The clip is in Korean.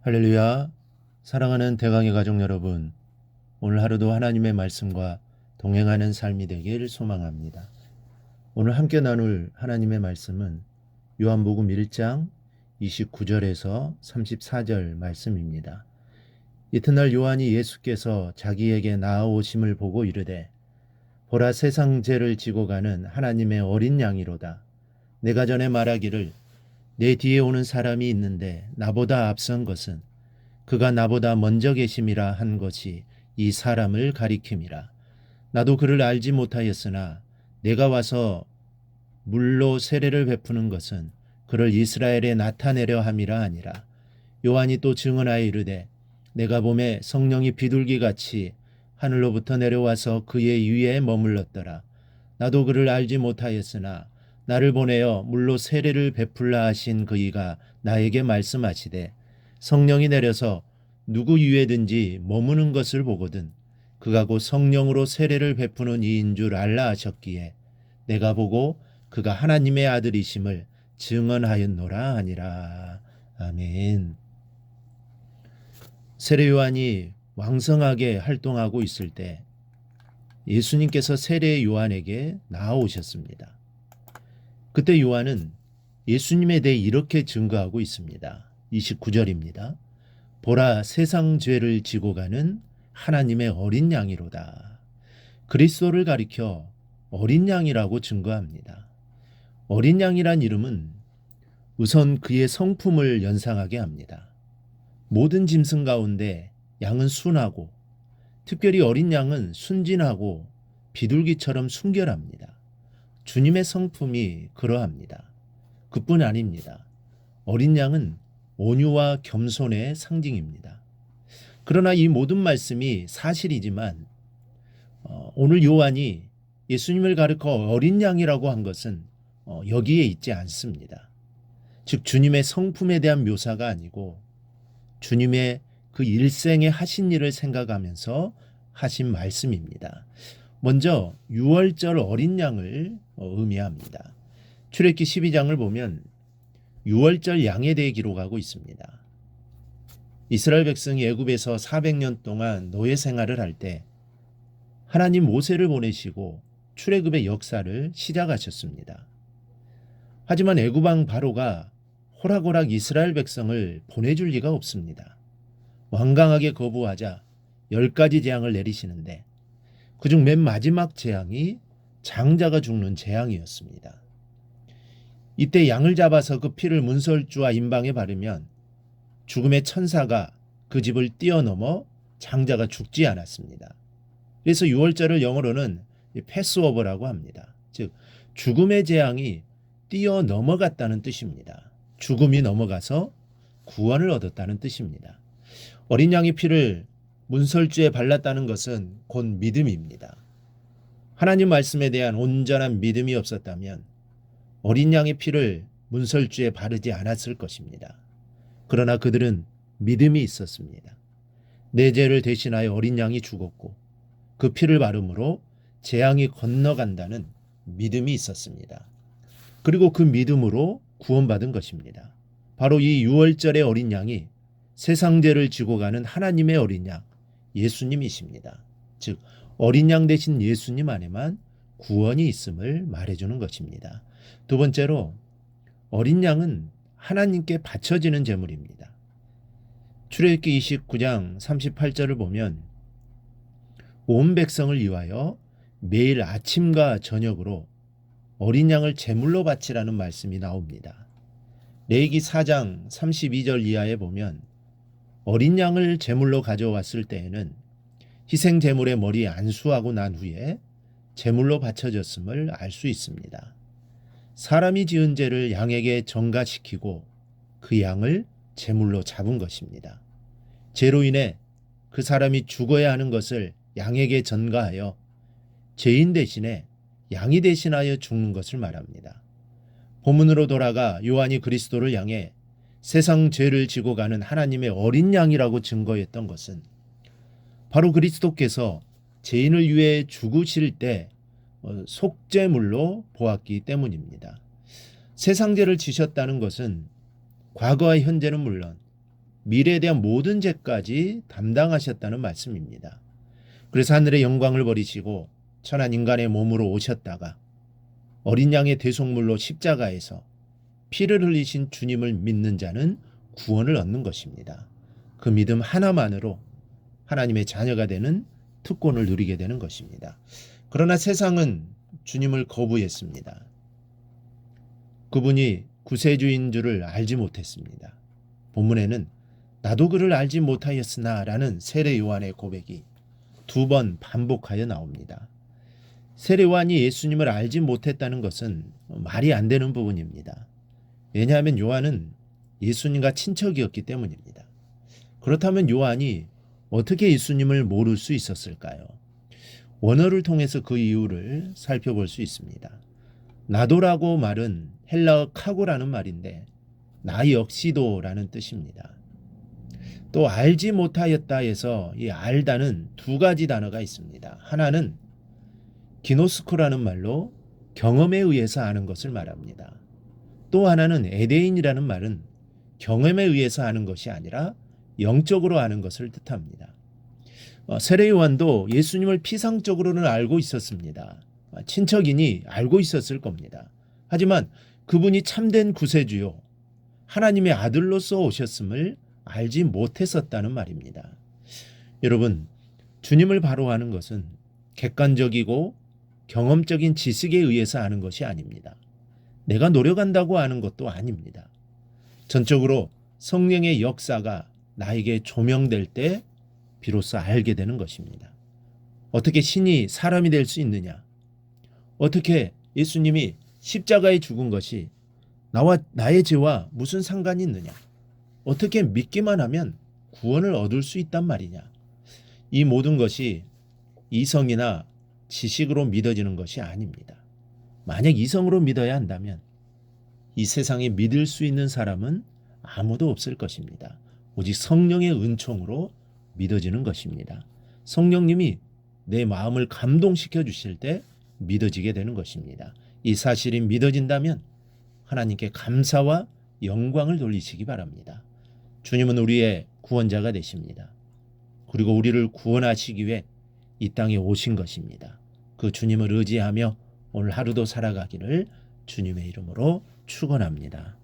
할렐루야. 사랑하는 대강의 가족 여러분, 오늘 하루도 하나님의 말씀과 동행하는 삶이 되길 소망합니다. 오늘 함께 나눌 하나님의 말씀은 요한복음 1장 29절에서 34절 말씀입니다. 이튿날 요한이 예수께서 자기에게 나아오심을 보고 이르되, 보라, 세상 죄를 지고 가는 하나님의 어린 양이로다. 내가 전에 말하기를 내 뒤에 오는 사람이 있는데 나보다 앞선 것은 그가 나보다 먼저 계심이라 한 것이 이 사람을 가리킴이라. 나도 그를 알지 못하였으나 내가 와서 물로 세례를 베푸는 것은 그를 이스라엘에 나타내려 함이라 하니라. 요한이 또 증언하여 이르되, 내가 보매 성령이 비둘기같이 하늘로부터 내려와서 그의 위에 머물렀더라. 나도 그를 알지 못하였으나 나를 보내어 물로 세례를 베풀라 하신 그이가 나에게 말씀하시되, 성령이 내려서 누구 위에든지 머무는 것을 보거든 그가 곧 성령으로 세례를 베푸는 이인 줄 알라 하셨기에 내가 보고 그가 하나님의 아들이심을 증언하였노라 하니라. 아멘. 세례 요한이 왕성하게 활동하고 있을 때 예수님께서 세례 요한에게 나아오셨습니다. 그때 요한은 예수님에 대해 이렇게 증거하고 있습니다. 29절입니다. 보라, 세상 죄를 지고 가는 하나님의 어린 양이로다. 그리스도를 가리켜 어린 양이라고 증거합니다. 어린 양이란 이름은 우선 그의 성품을 연상하게 합니다. 모든 짐승 가운데 양은 순하고, 특별히 어린 양은 순진하고 비둘기처럼 순결합니다. 주님의 성품이 그러합니다. 그뿐 아닙니다. 어린 양은 온유와 겸손의 상징입니다. 그러나 이 모든 말씀이 사실이지만 오늘 요한이 예수님을 가리켜 어린 양이라고 한 것은 여기에 있지 않습니다. 즉 주님의 성품에 대한 묘사가 아니고 주님의 그 일생에 하신 일을 생각하면서 하신 말씀입니다. 먼저 유월절 어린 양을 의미합니다. 출애굽기 12장을 보면 유월절 양에 대해 기록하고 있습니다. 이스라엘 백성이 애굽에서 400년 동안 노예 생활을 할 때 하나님 모세를 보내시고 출애굽의 역사를 시작하셨습니다. 하지만 애굽 왕 바로가 호락호락 이스라엘 백성을 보내줄 리가 없습니다. 완강하게 거부하자 10가지 재앙을 내리시는데 그중 맨 마지막 재앙이 장자가 죽는 재앙이었습니다. 이때 양을 잡아서 그 피를 문설주와 임방에 바르면 죽음의 천사가 그 집을 뛰어넘어 장자가 죽지 않았습니다. 그래서 유월절을 영어로는 패스오버라고 합니다. 즉 죽음의 재앙이 뛰어넘어갔다는 뜻입니다. 죽음이 넘어가서 구원을 얻었다는 뜻입니다. 어린 양의 피를 문설주에 발랐다는 것은 곧 믿음입니다. 하나님 말씀에 대한 온전한 믿음이 없었다면 어린 양의 피를 문설주에 바르지 않았을 것입니다. 그러나 그들은 믿음이 있었습니다. 내 죄를 대신하여 어린 양이 죽었고 그 피를 바름으로 재앙이 건너간다는 믿음이 있었습니다. 그리고 그 믿음으로 구원받은 것입니다. 바로 이 유월절의 어린 양이 세상 죄를 지고 가는 하나님의 어린 양, 예수님이십니다. 즉 어린 양 대신 예수님 안에만 구원이 있음을 말해주는 것입니다. 두 번째로 어린 양은 하나님께 바쳐지는 제물입니다. 출애굽기 29장 38절을 보면 온 백성을 위하여 매일 아침과 저녁으로 어린 양을 제물로 바치라는 말씀이 나옵니다. 레위기 4장 32절 이하에 보면 어린 양을 제물로 가져왔을 때에는 희생 제물의 머리에 안수하고 난 후에 제물로 바쳐졌음을 알 수 있습니다. 사람이 지은 죄를 양에게 전가시키고 그 양을 제물로 잡은 것입니다. 죄로 인해 그 사람이 죽어야 하는 것을 양에게 전가하여 죄인 대신에 양이 대신하여 죽는 것을 말합니다. 본문으로 돌아가 요한이 그리스도를 향해 세상 죄를 지고 가는 하나님의 어린 양이라고 증거했던 것은 바로 그리스도께서 죄인을 위해 죽으실 때 속죄물로 보았기 때문입니다. 세상 죄를 지셨다는 것은 과거와 현재는 물론 미래에 대한 모든 죄까지 담당하셨다는 말씀입니다. 그래서 하늘의 영광을 버리시고 천한 인간의 몸으로 오셨다가 어린 양의 대속물로 십자가에서 피를 흘리신 주님을 믿는 자는 구원을 얻는 것입니다. 그 믿음 하나만으로 하나님의 자녀가 되는 특권을 누리게 되는 것입니다. 그러나 세상은 주님을 거부했습니다. 그분이 구세주인 줄을 알지 못했습니다. 본문에는 나도 그를 알지 못하였으나 라는 세례 요한의 고백이 2번 반복하여 나옵니다. 세례 요한이 예수님을 알지 못했다는 것은 말이 안 되는 부분입니다. 왜냐하면 요한은 예수님과 친척이었기 때문입니다. 그렇다면 요한이 어떻게 예수님을 모를 수 있었을까요? 원어를 통해서 그 이유를 살펴볼 수 있습니다. 나도라고 말은 헬라어 카고라는 말인데 나 역시도라는 뜻입니다. 또 알지 못하였다 해서 이 알다는 2가지 단어가 있습니다. 하나는 기노스코라는 말로 경험에 의해서 아는 것을 말합니다. 또 하나는 에데인이라는 말은 경험에 의해서 아는 것이 아니라 영적으로 아는 것을 뜻합니다. 세례 요한도 예수님을 피상적으로는 알고 있었습니다. 친척이니 알고 있었을 겁니다. 하지만 그분이 참된 구세주요 하나님의 아들로서 오셨음을 알지 못했었다는 말입니다. 여러분, 주님을 바로 아는 것은 객관적이고 경험적인 지식에 의해서 아는 것이 아닙니다. 내가 노력한다고 아는 것도 아닙니다. 전적으로 성령의 역사가 나에게 조명될 때 비로소 알게 되는 것입니다. 어떻게 신이 사람이 될 수 있느냐? 어떻게 예수님이 십자가에 죽은 것이 나의 죄와 무슨 상관이 있느냐? 어떻게 믿기만 하면 구원을 얻을 수 있단 말이냐? 이 모든 것이 이성이나 지식으로 믿어지는 것이 아닙니다. 만약 이성으로 믿어야 한다면 이 세상에 믿을 수 있는 사람은 아무도 없을 것입니다. 오직 성령의 은총으로 믿어지는 것입니다. 성령님이 내 마음을 감동시켜 주실 때 믿어지게 되는 것입니다. 이 사실이 믿어진다면 하나님께 감사와 영광을 돌리시기 바랍니다. 주님은 우리의 구원자가 되십니다. 그리고 우리를 구원하시기 위해 이 땅에 오신 것입니다. 그 주님을 의지하며 오늘 하루도 살아가기를 주님의 이름으로 축원합니다.